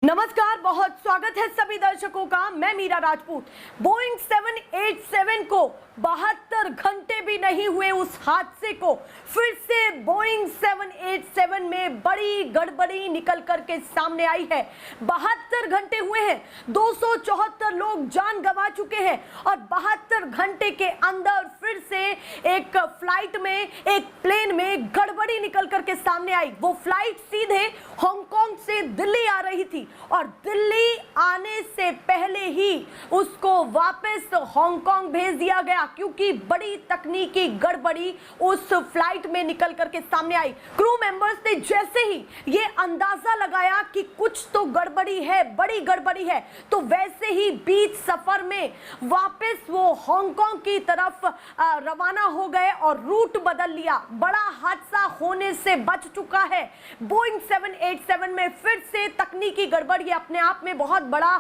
नमस्कार, बहुत स्वागत है सभी दर्शकों का। मैं मीरा राजपूत। बोइंग 787 को 72 घंटे भी नहीं हुए उस हादसे को फिर से बोइंग 787 में बड़ी गड़बड़ी निकल करके सामने आई है। 72 घंटे हुए हैं, 274 लोग जान गंवा चुके हैं और 72 घंटे के अंदर फिर से एक फ्लाइट में, एक प्लेन में गड़बड़ी निकल करके सामने आई। वो फ्लाइट सीधे हांगकांग से दिल्ली आ रही थी और दिल्ली आने से पहले ही उसको वापस हांगकांग भेज दिया गया, क्योंकि बड़ी तकनीकी गड़बड़ी उस फ्लाइट में निकल करके सामने आई। क्रू मेंबर्स ने जैसे ही ये अंदाजा लगाया कि कुछ तो गड़बड़ी है, बड़ी गड़बड़ी है, तो वैसे ही बीच सफर में वापस वो हांगकांग की तरफ रवाना हो गए और रूट बदल लिया। बड़ा हादसा होने से बच चुका है। बोइंग 787 में फिर से तकनीकी गड़बड़ी अपने आप में बहुत बड़ा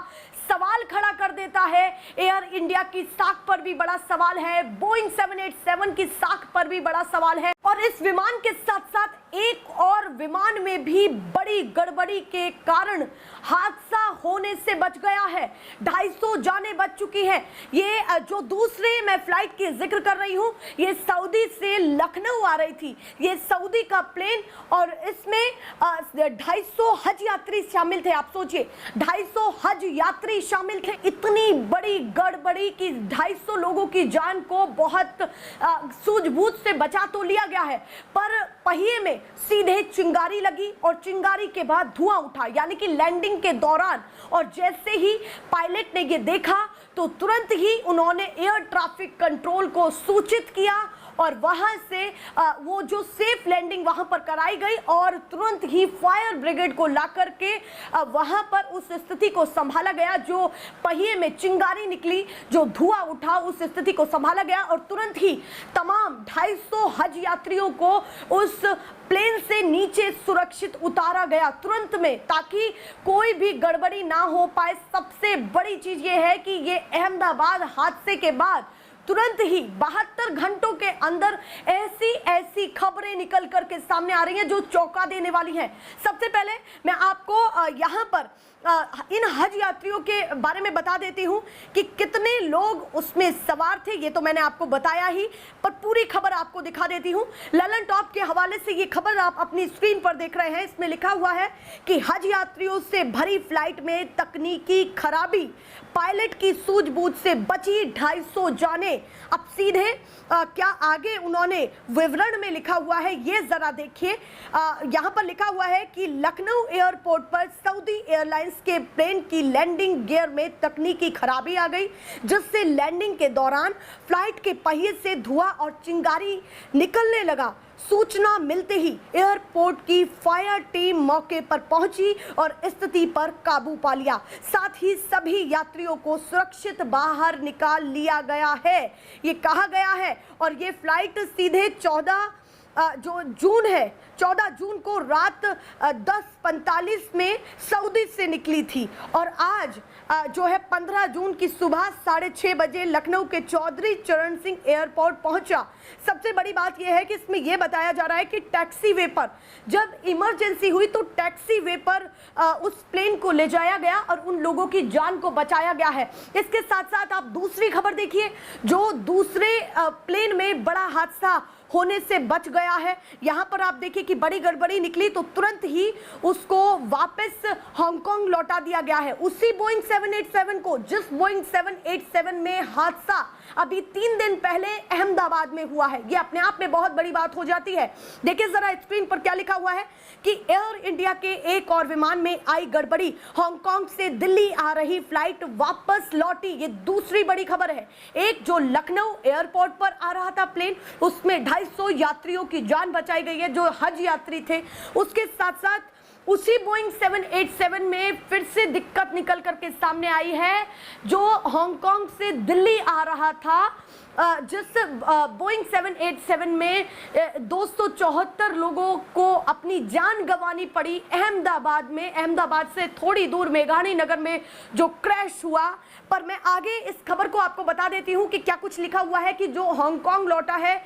सवाल खड़ा कर देता है। एयर इंडिया की साख पर भी बड़ा सवाल है, बोइंग 787 की साख पर भी बड़ा सवाल है और इस विमान के साथ साथ एक और विमान में भी बड़ी गड़बड़ी के कारण हादसा होने से बच गया है। 250 जानें बच चुकी हैं। ये जो दूसरे मैं फ्लाइट की जिक्र कर रही हूं, ये सऊदी से लखनऊ आ रही थी। ये सऊदी का प्लेन और इसमें 250 हज यात्री शामिल थे। आप सोचिए, 250 हज यात्री शामिल थे। इतनी बड़ी गड़बड़ी कि 250 लोगों की जान को बहुत सूझबूझ से बचा तो लिया गया है, पर पहिए में सीधे चिंगारी लगी और चिंगारी के बाद धुआं उठा, यानी कि लैंडिंग के दौरान। और जैसे ही पायलट ने ये देखा तो तुरंत ही उन्होंने एयर ट्रैफिक कंट्रोल को सूचित किया और वहां से वो जो सेफ लैंडिंग वहां पर कराई गई और तुरंत ही फायर ब्रिगेड को ला करके वहां पर उस स्थिति को संभाला गया। जो पहिए में चिंगारी निकली, जो धुआं उठा, उस स्थिति को संभाला गया और तुरंत ही तमाम 250 हज यात्रियों को उस प्लेन से नीचे सुरक्षित उतारा गया तुरंत में, ताकि कोई भी गड़बड़ी ना हो पाए। सबसे बड़ी चीज ये है कि ये अहमदाबाद हादसे के बाद तुरंत ही 72 घंटों के अंदर ऐसी खबरें निकल करके सामने आ रही हैं जो चौंका देने वाली हैं। सबसे पहले मैं आपको यहाँ पर इन हज यात्रियों के बारे में बता देती हूँ कि कितने लोग उसमें सवार थे। ये तो मैंने आपको बताया ही, पर पूरी खबर आपको दिखा देती हूँ। ललन टॉप के हवाले से ये खबर आप अपनी स्क्रीन पर देख रहे हैं। इसमें लिखा हुआ है कि हज यात्रियों से भरी फ्लाइट में तकनीकी खराबी, पायलट की सूझबूझ से बची 250 जानें। अब सीधे क्या आगे उन्होंने विवरण में लिखा हुआ है, ये जरा देखिए। यहाँ पर लिखा हुआ है कि लखनऊ एयरपोर्ट पर सऊदी एयरलाइंस के प्लेन की लैंडिंग गियर में तकनीकी खराबी आ गई, जिससे लैंडिंग के दौरान फ्लाइट के पहिए से धुआं और चिंगारी निकलने लगा। सूचना मिलते ही एयरपोर्ट की फायर टीम मौके पर पहुंची और स्थिति पर काबू पा लिया। साथ ही सभी यात्रियों को सुरक्षित बाहर निकाल लिया गया है, ये कहा गया है। और ये फ्लाइट सीधे 14 जून को रात 10:45 में सऊदी से निकली थी और आज जो है 15 जून की सुबह 6:30 बजे लखनऊ के चौधरी चरण सिंह एयरपोर्ट पहुंचा। सबसे बड़ी बात यह है कि इसमें यह बताया जा रहा है कि टैक्सी वे पर जब इमरजेंसी हुई तो टैक्सी वे पर उस प्लेन को ले जाया गया और उन लोगों की जान को बचाया गया है। इसके साथ साथ आप दूसरी खबर देखिए, जो दूसरे प्लेन में बड़ा हादसा होने से बच गया है। यहाँ पर आप देखिए कि बड़ी गड़बड़ी निकली तो तुरंत ही उसको वापस हांगकांग लौटा दिया गया है। उसी बोइंग 787 को, जिस बोइंग 787 में हादसा अभी 3 दिन पहले अहमदाबाद में हुआ है, ये अपने आप में बहुत बड़ी बात हो जाती है। देखिए जरा स्क्रीन पर क्या लिखा हुआ है कि एयर इंडिया के एक और विमान में आई गड़बड़ी, हांगकांग से दिल्ली आ रही फ्लाइट वापस लौटी। ये दूसरी बड़ी खबर है। एक जो लखनऊ एयरपोर्ट पर आ रहा था प्लेन, उसमें 250 यात्रियों की जान बचाई गई है जो हज यात्री थे। उसके साथ साथ उसी बोइंग 787 में फिर से दिक्कत निकल करके सामने आई है, जो हांगकांग से दिल्ली आ रहा था। जिस बोइंग 787 में 274 लोगों को अपनी जान गंवानी पड़ी अहमदाबाद में। अहमदाबाद से थोड़ी दूर मेघानी नगर में जो क्रैश हुआ। पर मैं आगे इस खबर को आपको बता देती हूँ कि क्या कुछ लिखा हुआ है कि जो हांगकांग लौटा है,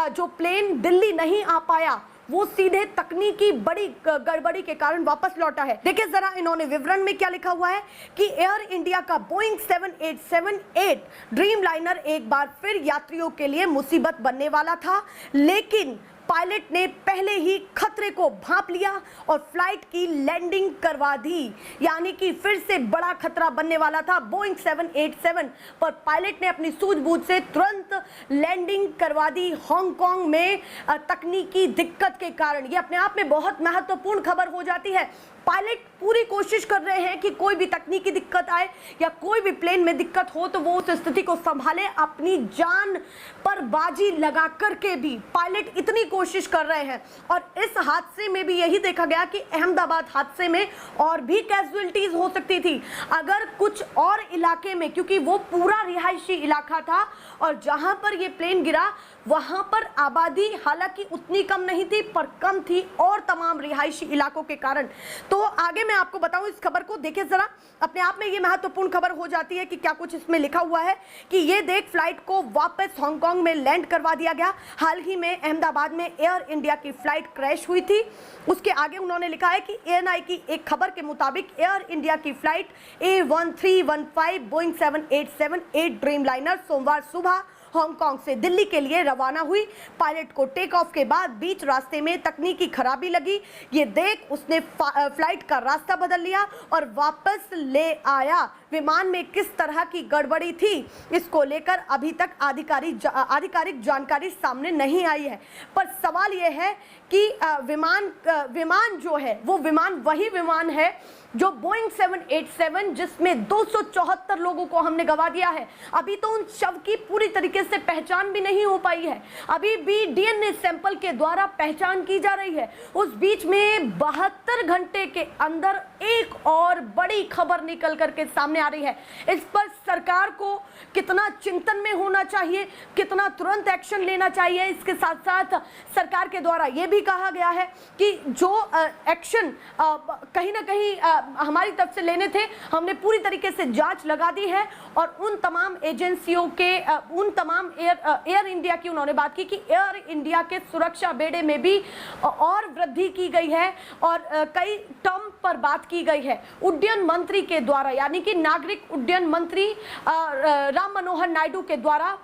जो प्लेन दिल्ली नहीं आ पाया, वो सीधे तकनीकी बड़ी गड़बड़ी के कारण वापस लौटा है। देखिए जरा इन्होंने विवरण में क्या लिखा हुआ है कि एयर इंडिया का बोइंग 7878 ड्रीमलाइनर एक बार फिर यात्रियों के लिए मुसीबत बनने वाला था, लेकिन पायलट ने पहले ही खतरे को भांप लिया और फ्लाइट की लैंडिंग करवा दी। यानी कि फिर से बड़ा खतरा बनने वाला था बोइंग 787 पर पायलट ने अपनी सूझबूझ से तुरंत लैंडिंग करवा दी हांगकांग में तकनीकी दिक्कत के कारण। यह अपने आप में बहुत महत्वपूर्ण खबर हो जाती है। पायलट पूरी कोशिश कर रहे हैं कि कोई भी तकनीकी दिक्कत आए या कोई भी प्लेन में दिक्कत हो तो वो उस स्थिति को संभाले, अपनी जान पर बाजी लगा करके भी पायलट इतनी कोशिश कर रहे हैं। और इस हादसे में भी यही देखा गया कि अहमदाबाद हादसे में और भी कैजुअलिटीज हो सकती थी अगर कुछ और इलाके में, क्योंकि वो पूरा रिहायशी इलाका था और जहां पर ये प्लेन गिरा वहां पर आबादी हालांकि उतनी कम नहीं थी पर कम थी और तमाम रिहायशी इलाकों के कारण। तो आगे मैं आपको बताऊं इस खबर को, देखिए जरा अपने आप में ये महत्वपूर्ण खबर हो जाती है कि क्या कुछ इसमें लिखा हुआ है कि ये देख फ्लाइट को वापस हांगकांग में लैंड करवा दिया गया। हाल ही में अहमदाबाद में एयर इंडिया की फ्लाइट क्रैश हुई थी। उसके आगे उन्होंने लिखा है कि एएनआई की एक खबर के मुताबिक एयर इंडिया की फ्लाइट A1315 बोइंग 7878 ड्रीमलाइनर सोमवार सुबह हांगकांग से दिल्ली के लिए रवाना हुई। पायलट को टेक ऑफ के बाद बीच रास्ते में तकनीकी खराबी लगी। ये देख उसने फ्लाइट का रास्ता बदल लिया और वापस ले आया। विमान में किस तरह की गड़बड़ी थी इसको लेकर अभी तक आधिकारिक जानकारी सामने नहीं आई है, पर सवाल यह है कि विमान जो है वो विमान वही विमान है जो बोइंग 787 जिसमें 274 लोगों को हमने गवा दिया है। अभी तो उन शव की पूरी तरीके से पहचान भी नहीं हो पाई है, अभी भी डीएनए सैंपल के द्वारा पहचान की जा रही है। उस बीच में 72 घंटे के अंदर एक और बड़ी खबर निकल करके सामने आ रही है। इस पर सरकार को कितना चिंतन में होना चाहिए, कितना तुरंत एक्शन लेना चाहिए। इसके साथ साथ सरकार के द्वारा यह भी कहा गया है कि जो एक्शन कहीं ना कहीं हमारी तरफ से लेने थे हमने पूरी तरीके से जांच लगा दी है और उन तमाम एजेंसियों के उन तमाम एयर इंडिया की उन्होंने बात की कि एयर इंडिया के सुरक्षा बेड़े में भी और वृद्धि की गई है और कई टर्म पर बात की गई है उड्डयन मंत्री के द्वारा, यानी कि नागरिक उड्डयन मंत्री राम मनोहर नायडू के द्वारा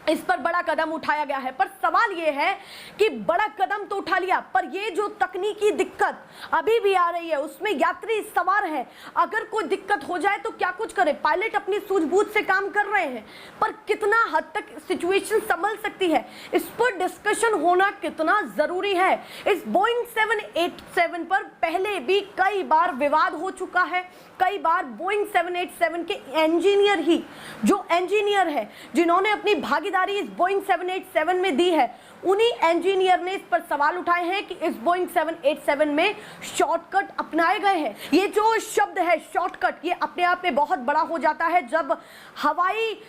इस पर बड़ा कदम उठाया गया है। पर सवाल यह है कि बड़ा कदम तो उठा लिया पर ये जो तकनीकी दिक्कत अभी भी आ रही है उसमें यात्री सवार है, अगर कोई दिक्कत हो जाए तो क्या कुछ करे। पायलट अपनी सूझबूझ से काम कर रहे हैं पर कितना हद तक सिचुएशन संभल सकती है इस पर डिस्कशन होना कितना जरूरी है। इस बोइंग 787 पर पहले भी कई बार विवाद हो चुका है, कई बार बोइंग 787 के इंजीनियर है जिन्होंने अपनी भागीदारी इस बोइंग 787 में दी है, उन्हीं इंजीनियर ने इस पर सवाल उठाए हैं कि इस बोइंग 787 में शॉर्टकट अपनाए गए हैं। ये जो शब्द है शॉर्टकट, ये अपने आप में बहुत बड़ा हो जाता है जब हवाई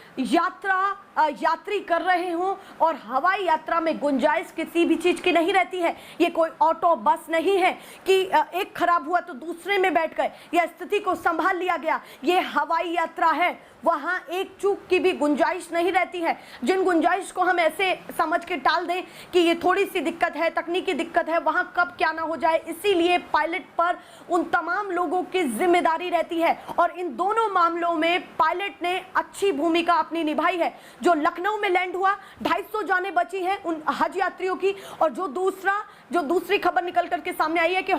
यात्री कर रहे हों और हवाई यात्रा में गुंजाइश किसी भी चीज की नहीं रहती है। ये कोई ऑटो बस नहीं है कि एक खराब हुआ तो दूसरे में बैठ गए या स्थिति को संभाल लिया गया। ये हवाई यात्रा है, वहां एक चूक की भी गुंजाइश नहीं रहती है। जिन गुंजाइश को हम ऐसे समझ के टाल दें कि ये थोड़ी सी दिक्कत है, तकनीकी दिक्कत है, वहां कब क्या ना हो जाए, इसीलिए पायलट पर उन तमाम लोगों की जिम्मेदारी रहती है। और इन दोनों मामलों में पायलट ने अच्छी भूमिका अपनी निभाई है। जो लखनऊ में लैंड हुआ 250 जानें बची हैं उन हज यात्रियों की, और जो दूसरी खबर निकल करके सामने आई है कि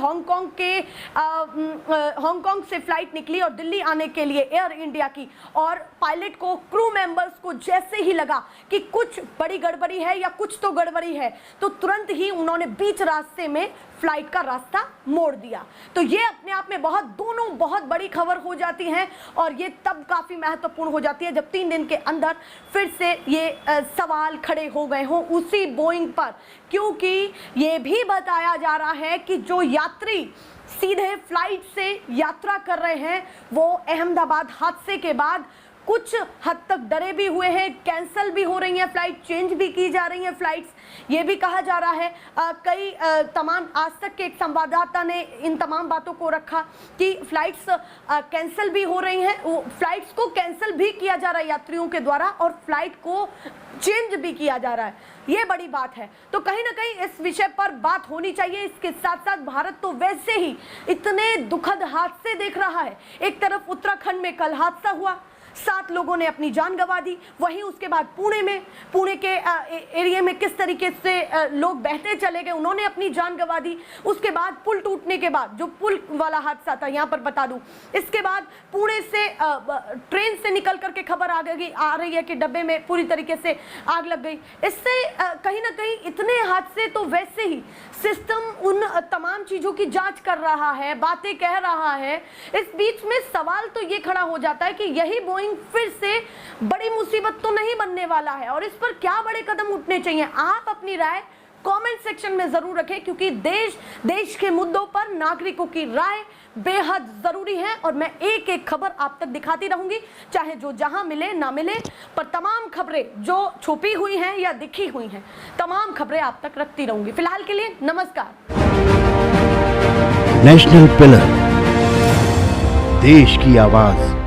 हांगकांग से फ्लाइट निकली और दिल्ली आने के लिए एयर इंडिया की, और पायलट को क्रू मेंबर्स को जैसे ही लगा कि कुछ बड़ी गड़बड़ी है या कुछ तो गड़बड़ी है तो तुरंत ही उन्होंने बीच रास्ते में फ्लाइट का रास्ता मोड़ दिया। तो ये अपने आप में दोनों बहुत बड़ी खबर हो जाती हैं और ये तब काफी महत्वपूर्ण हो जाती है जब 3 दिन के अंदर फिर से ये सवाल खड़े हो गए हों उसी बोइंग पर, क्योंकि ये भी बताया जा रहा है कि जो यात्री सीधे फ्लाइट से यात्रा कर रहे हैं वो अहमदाबाद हादसे के बाद कुछ हद तक डरे भी हुए हैं, कैंसिल भी हो रही हैं फ्लाइट, चेंज भी की जा रही हैं फ्लाइट्स। ये भी कहा जा रहा है कई तमाम आज तक के एक संवाददाता ने इन तमाम बातों को रखा कि फ्लाइट्स कैंसिल भी हो रही हैं, फ्लाइट्स को कैंसिल भी किया जा रहा है यात्रियों के द्वारा और फ्लाइट को चेंज भी किया जा रहा है। ये बड़ी बात है, तो कहीं ना कहीं इस विषय पर बात होनी चाहिए। इसके साथ साथ भारत तो वैसे ही इतने दुखद हादसे देख रहा है। एक तरफ उत्तराखंड में कल हादसा हुआ, 7 लोगों ने अपनी जान गंवा दी, वहीं उसके बाद पुणे के एरिया में किस तरीके से लोग बहते चले गए, उन्होंने अपनी जान गंवा दी। उसके बाद पुल टूटने के बाद, जो पुल वाला हादसा था यहाँ पर बता दूं, इसके बाद पुणे से ट्रेन से निकल करके खबर आ रही है कि डब्बे में पूरी तरीके से आग लग गई। इससे कहीं ना कहीं इतने हादसे, तो वैसे ही सिस्टम उन तमाम चीजों की जांच कर रहा है, बातें कह रहा है। इस बीच में सवाल तो ये खड़ा हो जाता है कि यही बोइंग फिर से बड़ी मुसीबत तो नहीं बनने वाला है और इस पर क्या बड़े कदम उठने चाहिए। आप अपनी राय कमेंट सेक्शन में जरूर रखें, क्योंकि देश के मुद्दों पर नागरिकों की राय बेहद जरूरी है और मैं एक एक खबर आप तक दिखाती रहूंगी, चाहे जो जहां मिले ना मिले, पर तमाम खबरें जो छुपी हुई हैं या दिखी हुई हैं, तमाम खबरें आप तक रखती रहूंगी। फिलहाल के लिए नमस्कार। नेशनल पिलर, देश की आवाज।